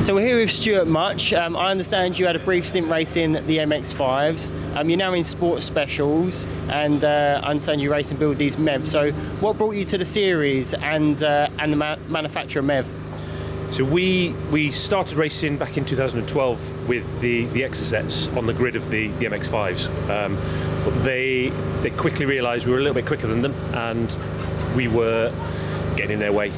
So we're here with Stuart Much. I understand you had a brief stint racing the MX-5s. You're now in Sport Specials, and I understand you race and build these MEVs. So what brought you to the series and the manufacturer MEV? So we started racing back in 2012 with the Exocets on the grid of the MX-5s, but they quickly realised we were a little bit quicker than them, and we were getting in their way.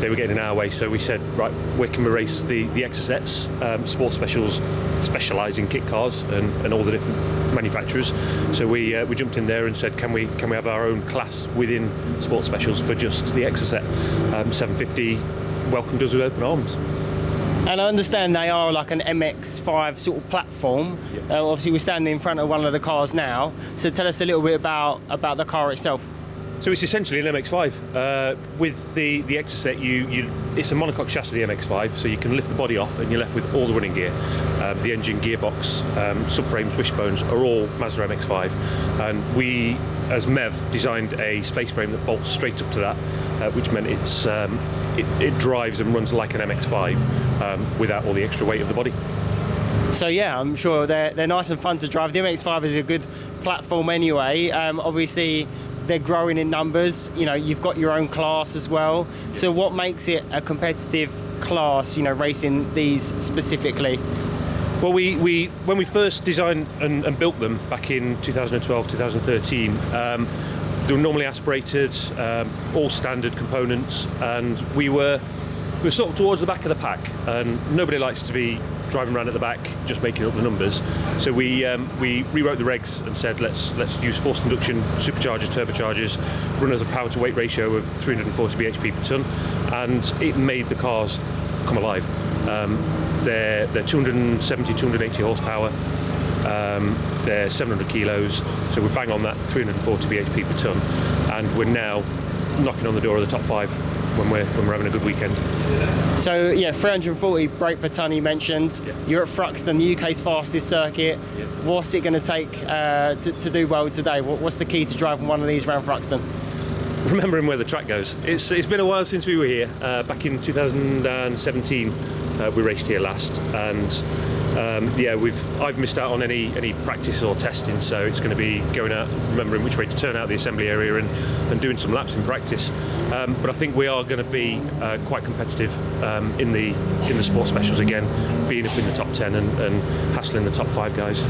They were getting in our way, so we said, right, where can we race the Exocets? Sport Specials specialise in kit cars and all the different manufacturers. So we jumped in there and said, can we have our own class within Sport Specials for just the Exocet? 750 welcomed us with open arms. And I understand they are like an MX-5 sort of platform. Yep. Obviously we're standing in front of one of the cars now, so tell us a little bit about the car itself. So it's essentially an MX-5. With the Exocet, it's a monocoque chassis of the MX-5, so you can lift the body off and you're left with all the running gear. The engine, gearbox, subframes, wishbones are all Mazda MX-5. And we, as MEV, designed a space frame that bolts straight up to that, which meant it drives and runs like an MX-5 without all the extra weight of the body. So yeah, I'm sure they're nice and fun to drive. The MX-5 is a good platform anyway. Obviously, they're growing in numbers. You know, you've got your own class as well. So what makes it a competitive class, you know, racing these specifically? Well, when we first designed and built them back in 2012, 2013, they were normally aspirated, all standard components, and we were sort of towards the back of the pack, and nobody likes to be driving around at the back just making up the numbers. So we rewrote the regs and said let's use forced induction, superchargers, turbochargers, run as a power to weight ratio of 340 bhp per tonne, and it made the cars come alive. They're 270, 280 horsepower. They're 700 kilos, so we're bang on that 340 bhp per tonne, and we're now knocking on the door of the top 5 when we're having a good weekend. So yeah, 340 brake per tonne you mentioned. Yep. You're at Thruxton, the UK's fastest circuit. Yep. What's it going to take to do well today? What's the key to driving one of these around Thruxton? Remembering where the track goes. It's been a while since we were here. Back in 2017 we raced here last, and I've missed out on any practice or testing, so it's going to be going out, remembering which way to turn out the assembly area and doing some laps in practice. But I think we are going to be quite competitive in the Sport Specials again, being up in the top 10 and hassling the top 5 guys.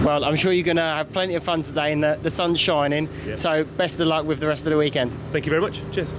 Well, I'm sure you're going to have plenty of fun today, and the sun's shining. Yeah. So best of luck with the rest of the weekend. Thank you very much. Cheers.